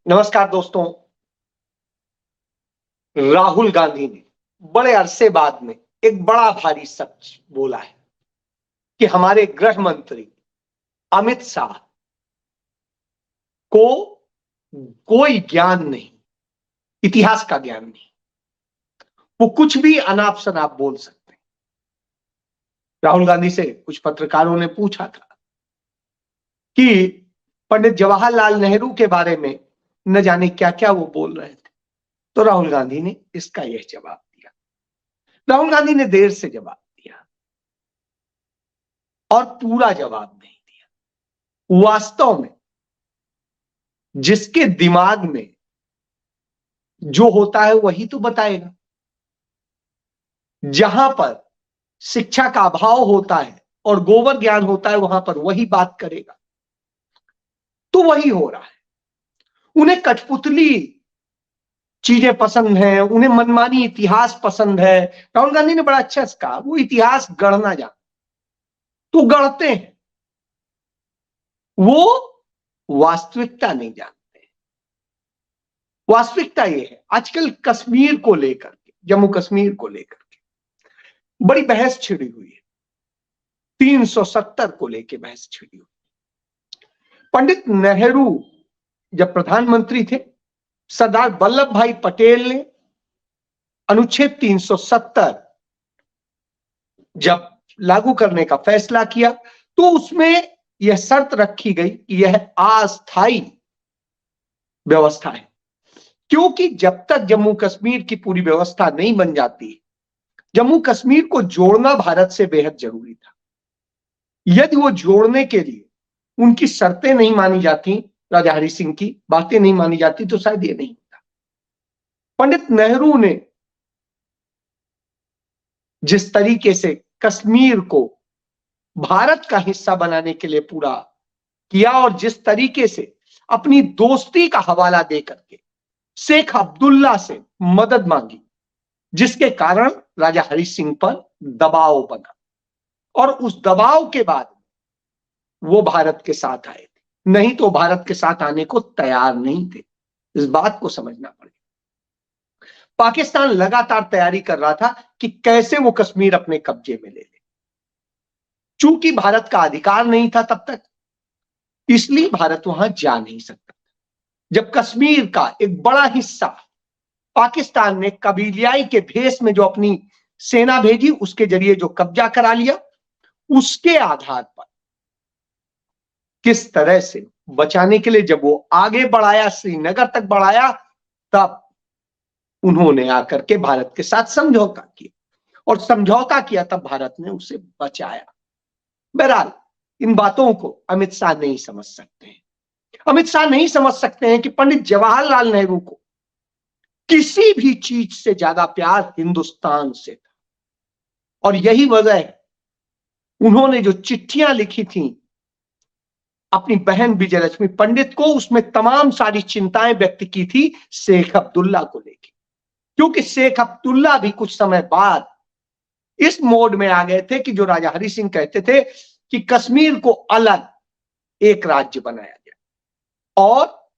नमस्कार दोस्तों। राहुल गांधी ने बड़े अरसे बाद में एक बड़ा भारी सच बोला है कि हमारे गृह मंत्री अमित शाह को कोई ज्ञान नहीं, इतिहास का ज्ञान नहीं। वो कुछ भी अनाप शनाप बोल सकते हैं। राहुल गांधी से कुछ पत्रकारों ने पूछा था कि पंडित जवाहरलाल नेहरू के बारे में न जाने क्या क्या वो बोल रहे थे, तो राहुल गांधी ने इसका यह जवाब दिया। राहुल गांधी ने देर से जवाब दिया और पूरा जवाब नहीं दिया। वास्तव में जिसके दिमाग में जो होता है वही तो बताएगा। जहां पर शिक्षा का अभाव होता है और गोबर ज्ञान होता है, वहां पर वही बात करेगा। तो वही हो रहा है। उन्हें कठपुतली चीजें पसंद हैं, उन्हें मनमानी इतिहास पसंद है। राहुल गांधी ने बड़ा अच्छा से कहा, वो इतिहास गढ़ना जानते तो गढ़ते हैं, वो वास्तविकता नहीं जानते। वास्तविकता ये है, आजकल कश्मीर को लेकर के, जम्मू कश्मीर को लेकर के बड़ी बहस छिड़ी हुई है। 370 को लेकर बहस छिड़ी हुई। पंडित नेहरू जब प्रधानमंत्री थे, सरदार वल्लभ भाई पटेल ने अनुच्छेद 370 जब लागू करने का फैसला किया तो उसमें यह शर्त रखी गई कि यह अस्थायी व्यवस्था है, क्योंकि जब तक जम्मू कश्मीर की पूरी व्यवस्था नहीं बन जाती, जम्मू कश्मीर को जोड़ना भारत से बेहद जरूरी था। यदि वो जोड़ने के लिए उनकी शर्तें नहीं मानी जाती, राजा हरि सिंह की बातें नहीं मानी जाती, तो शायद ये नहीं होता। पंडित नेहरू ने जिस तरीके से कश्मीर को भारत का हिस्सा बनाने के लिए पूरा किया और जिस तरीके से अपनी दोस्ती का हवाला दे करके शेख अब्दुल्ला से मदद मांगी, जिसके कारण राजा हरि सिंह पर दबाव बना और उस दबाव के बाद वो भारत के साथ आए थे, नहीं तो भारत के साथ आने को तैयार नहीं थे। इस बात को समझना पड़ेगा। पाकिस्तान लगातार तैयारी कर रहा था कि कैसे वो कश्मीर अपने कब्जे में ले ले। चूंकि भारत का अधिकार नहीं था तब तक, इसलिए भारत वहां जा नहीं सकता। जब कश्मीर का एक बड़ा हिस्सा पाकिस्तान ने कबीलियाई के भेष में जो अपनी सेना भेजी, उसके जरिए जो कब्जा करा लिया, उसके आधार पर किस तरह से बचाने के लिए जब वो आगे बढ़ाया, श्रीनगर तक बढ़ाया, तब उन्होंने आकर के भारत के साथ समझौता किया और समझौता किया, तब भारत ने उसे बचाया। बहरहाल इन बातों को अमित शाह नहीं समझ सकते हैं। अमित शाह नहीं समझ सकते हैं कि पंडित जवाहरलाल नेहरू को किसी भी चीज से ज्यादा प्यार हिंदुस्तान से था और यही वजह है उन्होंने जो चिट्ठियां लिखी थी अपनी बहन विजयलक्ष्मी पंडित को, उसमें तमाम सारी चिंताएं व्यक्त की थी शेख अब्दुल्ला को लेकर, क्योंकि शेख अब्दुल्ला भी कुछ समय बाद इस मोड में आ गए थे कि जो राजा हरि सिंह कहते थे कि कश्मीर को अलग एक राज्य बनाया जाए, और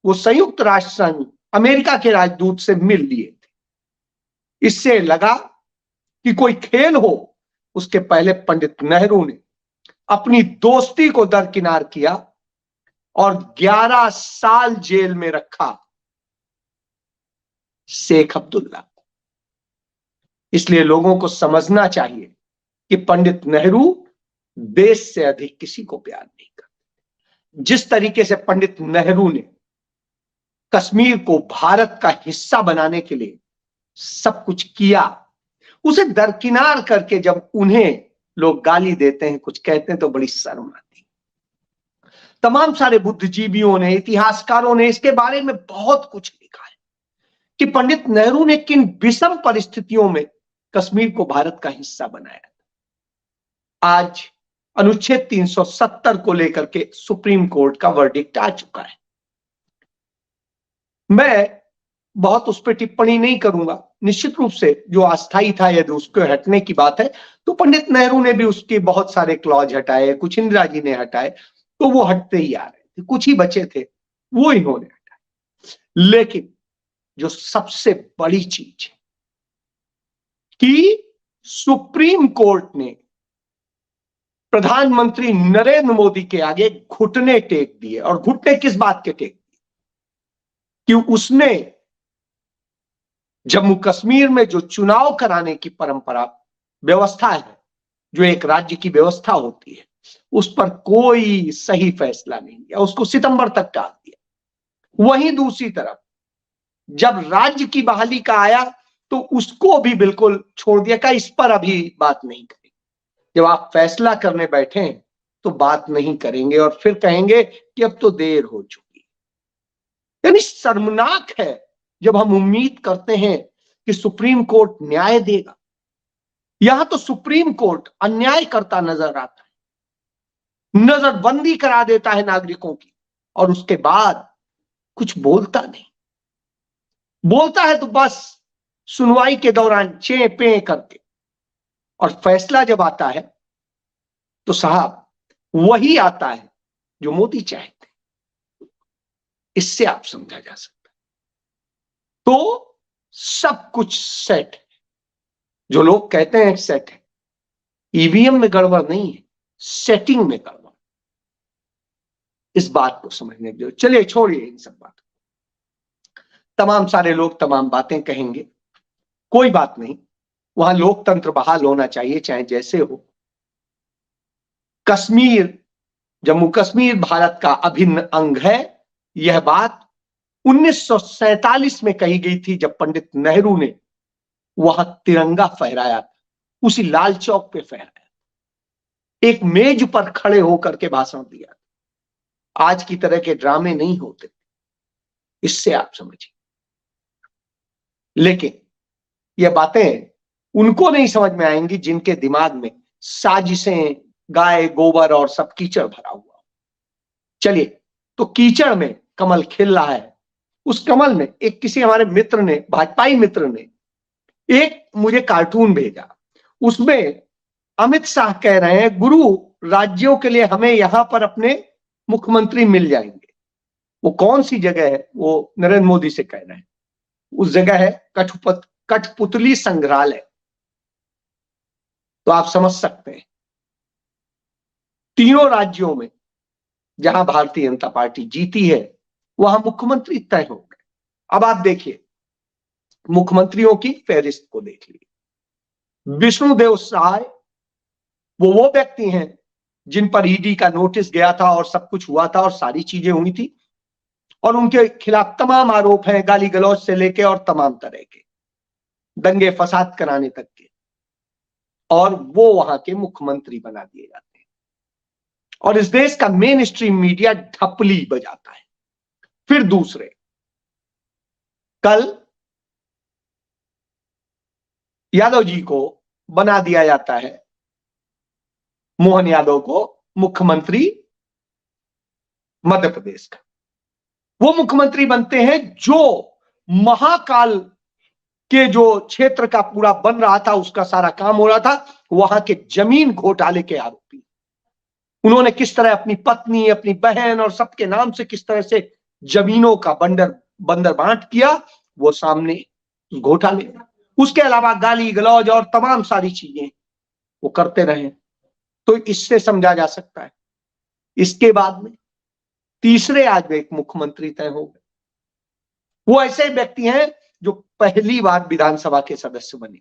वो संयुक्त राष्ट्र संघ अमेरिका के राजदूत से मिल लिए थे। इससे लगा कि कोई खेल हो, उसके पहले पंडित नेहरू ने अपनी दोस्ती को दरकिनार किया और 11 साल जेल में रखा शेख अब्दुल्ला को। इसलिए लोगों को समझना चाहिए कि पंडित नेहरू देश से अधिक किसी को प्यार नहीं करते। जिस तरीके से पंडित नेहरू ने कश्मीर को भारत का हिस्सा बनाने के लिए सब कुछ किया, उसे दरकिनार करके जब उन्हें लोग गाली देते हैं, कुछ कहते हैं, तो बड़ी शर्म आती। तमाम सारे बुद्धिजीवियों ने, इतिहासकारों ने इसके बारे में बहुत कुछ लिखा है कि पंडित नेहरू ने किन विषम परिस्थितियों में कश्मीर को भारत का हिस्सा बनाया। आज अनुच्छेद 370 को लेकर के सुप्रीम कोर्ट का वर्डिक्ट आ चुका है। मैं बहुत उस पर टिप्पणी नहीं करूंगा। निश्चित रूप से जो अस्थायी था, यदि उसको हटने की बात है, तो पंडित नेहरू ने भी उसके बहुत सारे क्लॉज हटाए, कुछ इंदिरा जी ने हटाए, तो वो हटते ही आ रहे थे। कुछ ही बचे थे, वो इन्होंने हटाए। लेकिन जो सबसे बड़ी चीज है कि सुप्रीम कोर्ट ने प्रधानमंत्री नरेंद्र मोदी के आगे घुटने टेक दिए। और घुटने किस बात के टेक दिए? कि उसने जम्मू कश्मीर में जो चुनाव कराने की परंपरा व्यवस्था है, जो एक राज्य की व्यवस्था होती है, उस पर कोई सही फैसला नहीं लिया, उसको सितंबर तक टाल दिया। वहीं दूसरी तरफ जब राज्य की बहाली का आया तो उसको भी बिल्कुल छोड़ दिया, का इस पर अभी बात नहीं करेंगे। जब आप फैसला करने बैठे तो बात नहीं करेंगे और फिर कहेंगे कि अब तो देर हो चुकी। यानी शर्मनाक है जब हम उम्मीद करते हैं कि सुप्रीम कोर्ट न्याय देगा। यहां तो सुप्रीम कोर्ट अन्याय करता नजर आता है, नजरबंदी करा देता है नागरिकों की, और उसके बाद कुछ बोलता नहीं। बोलता है तो बस सुनवाई के दौरान चे पे करके, और फैसला जब आता है तो साहब वही आता है जो मोदी चाहते हैं। इससे आप समझा जा सकता है। तो सब कुछ सेट है। जो लोग कहते हैं सेट है, ईवीएम में गड़बड़ नहीं है, सेटिंग में गड़बड़। इस बात को समझने दो। चलिए छोड़िए इन सब बातों। तमाम सारे लोग तमाम बातें कहेंगे, कोई बात नहीं, वहां लोकतंत्र बहाल होना चाहिए चाहे जैसे हो। कश्मीर, जम्मू कश्मीर भारत का अभिन्न अंग है। यह बात 1947 में कही गई थी जब पंडित नेहरू ने वहां तिरंगा फहराया था, उसी लाल चौक पे फहराया, एक मेज पर खड़े होकर के भाषण दिया। आज की तरह के ड्रामे नहीं होते, इससे आप समझिए। लेकिन यह बातें उनको नहीं समझ में आएंगी जिनके दिमाग में साजिशें, गाय गोबर और सब कीचड़ भरा हुआ। चलिए, तो कीचड़ में कमल खिल रहा है। उस कमल में एक किसी हमारे मित्र ने, भाजपाई मित्र ने, एक मुझे कार्टून भेजा। उसमें अमित शाह कह रहे हैं गुरु राज्यों के लिए हमें यहां पर अपने मुख्यमंत्री मिल जाएंगे। वो कौन सी जगह है? वो नरेंद्र मोदी से कह रहे हैं। उस जगह है कठपुतली संग्रहालय। तो आप समझ सकते हैं, तीनों राज्यों में जहां भारतीय जनता पार्टी जीती है वहां मुख्यमंत्री तय हो गए। अब आप देखिए, मुख्यमंत्रियों की फहरिस्त को देख लीजिए। विष्णुदेव साय वो व्यक्ति हैं जिन पर ईडी का नोटिस गया था और सब कुछ हुआ था और सारी चीजें हुई थी, और उनके खिलाफ तमाम आरोप हैं, गाली गलौज से लेके और तमाम तरह के दंगे फसाद कराने तक के, और वो वहां के मुख्यमंत्री बना दिए जाते हैं। और इस देश का मेन स्ट्रीम मीडिया ढपली बजाता है। फिर दूसरे, कल यादव जी को बना दिया जाता है, मोहन यादव को मुख्यमंत्री मध्य प्रदेश का। वो मुख्यमंत्री बनते हैं जो महाकाल के जो क्षेत्र का पूरा बन रहा था, उसका सारा काम हो रहा था, वहां के जमीन घोटाले के आरोपी। उन्होंने किस तरह अपनी पत्नी, अपनी बहन और सबके नाम से किस तरह से जमीनों का बंदर बांट किया, वो सामने घोटाले। उसके अलावा गाली गलौज और तमाम सारी चीजें वो करते रहे। तो इससे समझा जा सकता है। इसके बाद में तीसरे आज एक मुख्यमंत्री तय हो गए। वो ऐसे व्यक्ति हैं जो पहली बार विधानसभा के सदस्य बने,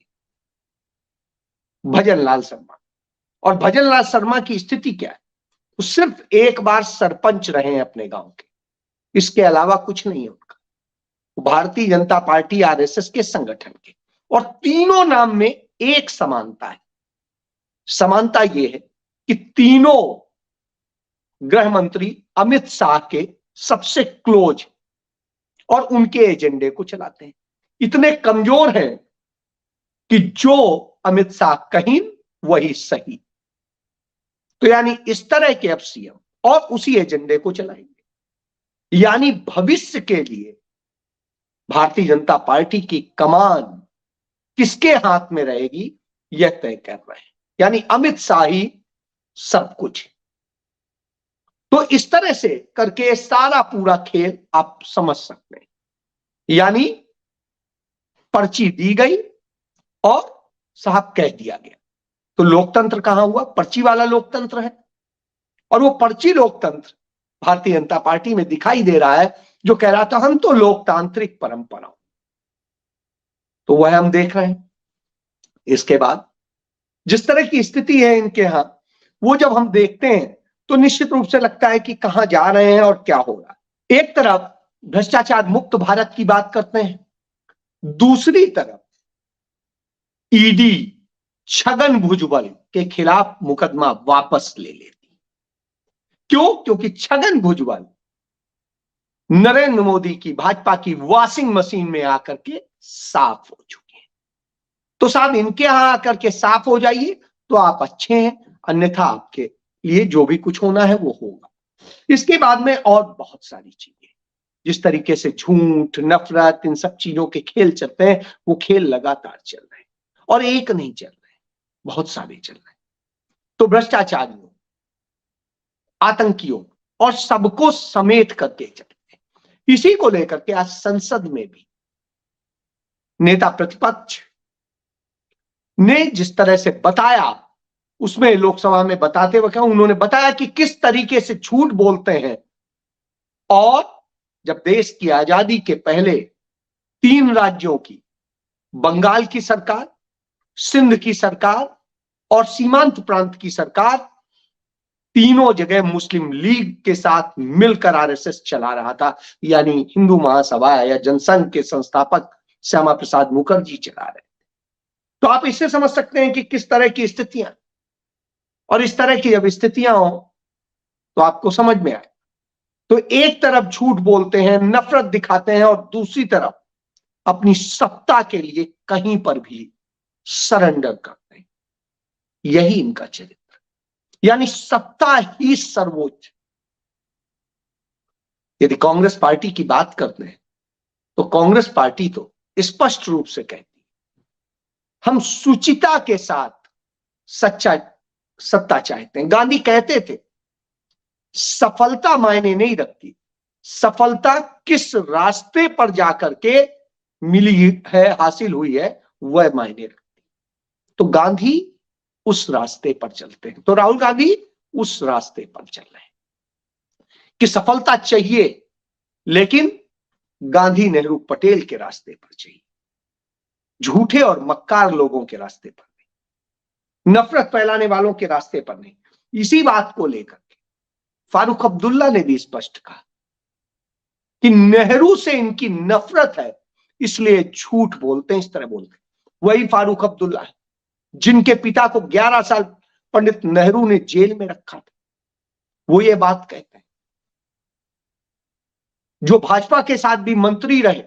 भजनलाल शर्मा। और भजनलाल शर्मा की स्थिति क्या है? वो सिर्फ एक बार सरपंच रहे हैं अपने गांव के, इसके अलावा कुछ नहीं है उनका। भारतीय जनता पार्टी आरएसएस के संगठन के। और तीनों नाम में एक समानता है। समानता यह है कि तीनों गृह मंत्री अमित शाह के सबसे क्लोज और उनके एजेंडे को चलाते हैं। इतने कमजोर हैं कि जो अमित शाह कहीं वही सही। तो यानी इस तरह के अब सीएम और उसी एजेंडे को चलाएंगे। यानी भविष्य के लिए भारतीय जनता पार्टी की कमान किसके हाथ में रहेगी यह तय कर रहे हैं। यानी अमित शाह ही सब कुछ। तो इस तरह से करके सारा पूरा खेल आप समझ सकते हैं। यानी पर्ची दी गई और साहब कह दिया गया। तो लोकतंत्र कहां हुआ? पर्ची वाला लोकतंत्र है। और वो पर्ची लोकतंत्र भारतीय जनता पार्टी में दिखाई दे रहा है, जो कह रहा था हम तो लोकतांत्रिक परंपराओं, तो वह हम देख रहे हैं। इसके बाद जिस तरह की स्थिति है इनके यहां, वो जब हम देखते हैं तो निश्चित रूप से लगता है कि कहां जा रहे हैं और क्या हो रहा है। एक तरफ भ्रष्टाचार मुक्त भारत की बात करते हैं, दूसरी तरफ ईडी छगन भुजबल के खिलाफ मुकदमा वापस ले लेती। क्यों? क्योंकि छगन भुजबल नरेंद्र मोदी की भाजपा की वॉशिंग मशीन में आकर के साफ हो चुके हैं। तो साहब इनके यहां आकर के साफ हो जाइए तो आप अच्छे हैं, अन्यथा आपके लिए जो भी कुछ होना है वो होगा। इसके बाद में और बहुत सारी चीजें, जिस तरीके से झूठ, नफरत, इन सब चीजों के खेल चलते हैं, वो खेल लगातार चल रहे हैं और एक नहीं चल रहे, बहुत सारे चल रहे हैं। तो भ्रष्टाचारियों, आतंकियों और सबको समेट करके चलते हैं। इसी को लेकर के आज संसद में भी नेता प्रतिपक्ष ने जिस तरह से बताया, उसमें लोकसभा में बताते हुए उन्होंने बताया कि किस तरीके से झूठ बोलते हैं। और जब देश की आजादी के पहले 3 राज्यों की, बंगाल की सरकार, सिंध की सरकार और सीमांत प्रांत की सरकार, तीनों जगह मुस्लिम लीग के साथ मिलकर आरएसएस चला रहा था, यानी हिंदू महासभा या जनसंघ के संस्थापक श्यामा प्रसाद मुखर्जी चला रहे थे। तो आप इससे समझ सकते हैं कि किस तरह की स्थितियां, और इस तरह की जब स्थितियां हो तो आपको समझ में आए। तो एक तरफ झूठ बोलते हैं, नफरत दिखाते हैं, और दूसरी तरफ अपनी सत्ता के लिए कहीं पर भी सरेंडर करते हैं। यही इनका चरित्र, यानी सत्ता ही सर्वोच्च। यदि कांग्रेस पार्टी की बात करते हैं तो कांग्रेस पार्टी तो स्पष्ट रूप से कहती है हम शुचिता के साथ सत्ता चाहते हैं। गांधी कहते थे सफलता मायने नहीं रखती, सफलता किस रास्ते पर जाकर के मिली है, हासिल हुई है, वह मायने रखती। तो गांधी उस रास्ते पर चलते हैं, तो राहुल गांधी उस रास्ते पर चल रहे हैं कि सफलता चाहिए, लेकिन गांधी, नेहरू, पटेल के रास्ते पर चाहिए, झूठे और मक्कार लोगों के रास्ते पर नहीं, नफरत फैलाने वालों के रास्ते पर नहीं। इसी बात को लेकर के फारूक अब्दुल्ला ने भी स्पष्ट कहा कि नेहरू से इनकी नफरत है, इसलिए झूठ बोलते हैं, इस तरह बोलते हैं। वही फारूक अब्दुल्ला है जिनके पिता को 11 साल पंडित नेहरू ने जेल में रखा था, वो ये बात कहते हैं। जो भाजपा के साथ भी मंत्री रहे,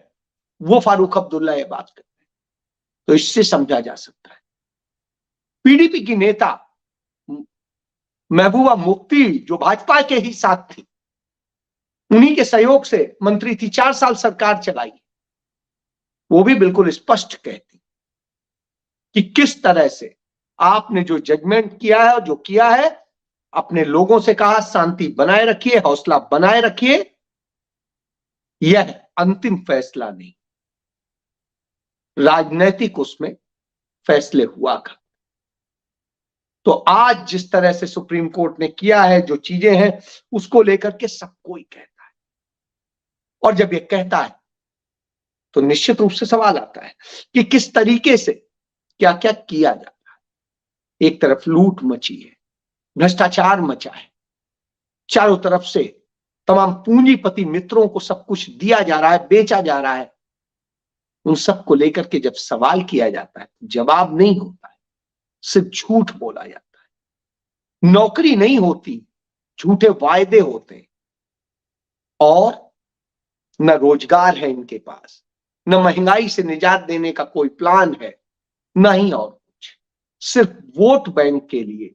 वो फारूक अब्दुल्ला ये बात कहते हैं। तो इससे समझा जा सकता है पीडीपी की नेता महबूबा मुफ्ती, जो भाजपा के ही साथ थी, उन्हीं के सहयोग से मंत्री थी, 4 साल सरकार चलाई, वो भी बिल्कुल स्पष्ट कहती कि किस तरह से आपने जो जजमेंट किया है और जो किया है, अपने लोगों से कहा शांति बनाए रखिए, हौसला बनाए रखिए, यह अंतिम फैसला नहीं, राजनीतिक उसमें फैसले हुआ था। तो आज जिस तरह से सुप्रीम कोर्ट ने किया है, जो चीजें हैं, उसको लेकर के सब कोई कहता है, और जब ये कहता है तो निश्चित रूप से सवाल आता है कि किस तरीके से क्या क्या किया जाता है। एक तरफ लूट मची है, भ्रष्टाचार मचा है, चारों तरफ से तमाम पूंजीपति मित्रों को सब कुछ दिया जा रहा है, बेचा जा रहा है। उन सब को लेकर के जब सवाल किया जाता है, जवाब नहीं होता है, सिर्फ झूठ बोला जाता है। नौकरी नहीं होती, झूठे वायदे होते हैं, और न रोजगार है इनके पास, न महंगाई से निजात देने का कोई प्लान है, न ही और कुछ। सिर्फ वोट बैंक के लिए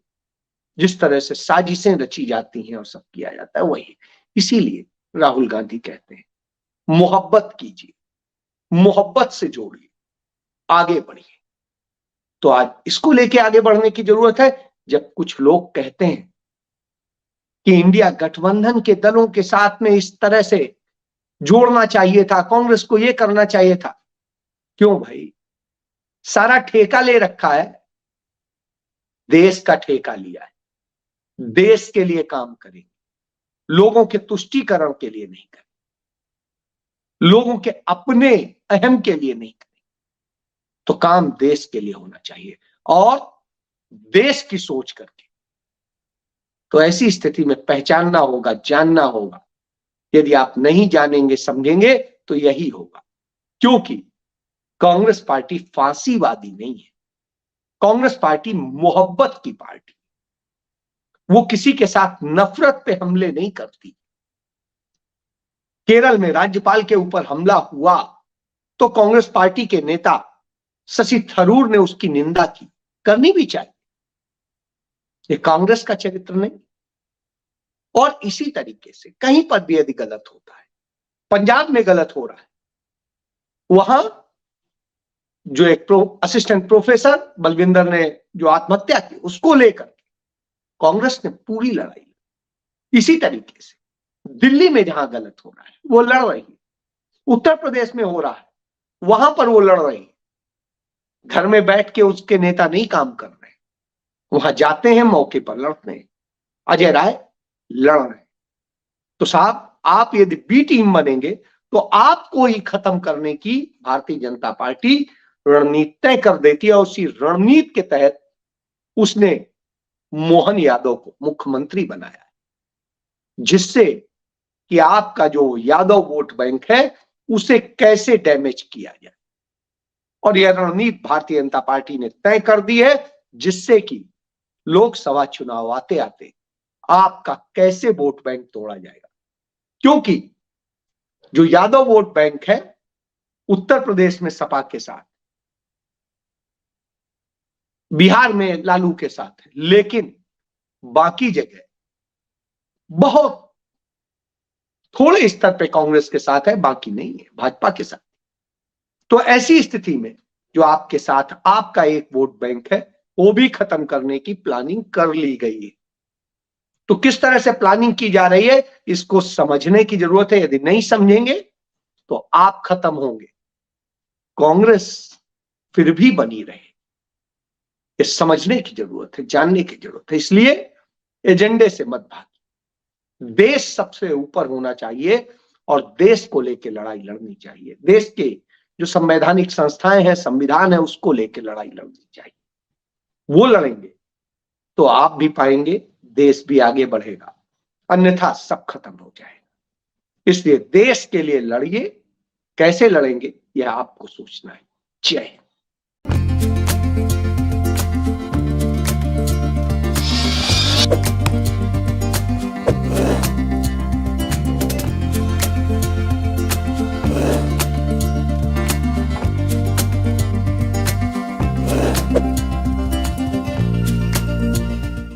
जिस तरह से साजिशें रची जाती हैं और सब किया जाता है, वही। इसीलिए राहुल गांधी कहते हैं मोहब्बत कीजिए, मोहब्बत से जोड़िए, आगे बढ़िए। तो आज इसको लेके आगे बढ़ने की जरूरत है। जब कुछ लोग कहते हैं कि इंडिया गठबंधन के दलों के साथ में इस तरह से जोड़ना चाहिए था, कांग्रेस को ये करना चाहिए था। क्यों भाई? सारा ठेका ले रखा है, देश का ठेका लिया है, देश के लिए काम करेंगे, लोगों के तुष्टीकरण के लिए नहीं करेंगे, लोगों के अपने अहम के लिए नहीं करेंगे। तो काम देश के लिए होना चाहिए और देश की सोच करके। तो ऐसी स्थिति में पहचानना होगा, जानना होगा। यदि आप नहीं जानेंगे, समझेंगे तो यही होगा। क्योंकि कांग्रेस पार्टी फांसीवादी नहीं है, कांग्रेस पार्टी मोहब्बत की पार्टी। वो किसी के साथ नफरत पे हमले नहीं करती। केरल में राज्यपाल के ऊपर हमला हुआ तो कांग्रेस पार्टी के नेता शशि थरूर ने उसकी निंदा की, करनी भी चाहिए। ये कांग्रेस का चरित्र नहीं। और इसी तरीके से कहीं पर भी यदि गलत होता है, पंजाब में गलत हो रहा है, वहां जो एक असिस्टेंट प्रोफेसर बलविंदर ने जो आत्महत्या की, उसको लेकर कांग्रेस ने पूरी लड़ाई। इसी तरीके से दिल्ली में जहां गलत हो रहा है वो लड़ रही है, उत्तर प्रदेश में हो रहा है वहां पर वो लड़ रही है। घर में बैठ के उसके नेता नहीं काम कर रहे, वहां जाते हैं, मौके पर लड़ते हैं। अजय राय लड़ रहे हैं। तो साहब, आप यदि बी टीम बनेंगे तो आपको ही खत्म करने की भारतीय जनता पार्टी रणनीति तय कर देती है। और उसी रणनीति के तहत उसने मोहन यादव को मुख्यमंत्री बनाया है, जिससे कि आपका जो यादव वोट बैंक है उसे कैसे डैमेज किया जाए। और यह रणनीति भारतीय जनता पार्टी ने तय कर दी है, जिससे कि लोकसभा चुनाव आते आते आपका कैसे वोट बैंक तोड़ा जाएगा। क्योंकि जो यादव वोट बैंक है उत्तर प्रदेश में सपा के साथ, बिहार में लालू के साथ है, लेकिन बाकी जगह बहुत थोड़े स्तर पे कांग्रेस के साथ है, बाकी नहीं है, भाजपा के साथ। तो ऐसी स्थिति में जो आपके साथ आपका एक वोट बैंक है वो भी खत्म करने की प्लानिंग कर ली गई है। तो किस तरह से प्लानिंग की जा रही है इसको समझने की जरूरत है। यदि नहीं समझेंगे तो आप खत्म होंगे, कांग्रेस फिर भी बनी रहे। ये समझने की जरूरत है, जानने की जरूरत है। इसलिए एजेंडे से मत भागिए। देश सबसे ऊपर होना चाहिए और देश को लेकर लड़ाई लड़नी चाहिए। देश के जो संवैधानिक संस्थाएं हैं, संविधान है, उसको लेकर लड़ाई लड़नी चाहिए। वो लड़ेंगे तो आप भी पाएंगे, देश भी आगे बढ़ेगा, अन्यथा सब खत्म हो जाएगा। इसलिए देश के लिए लड़िए। कैसे लड़ेंगे यह आपको सोचना है। जय हिंद।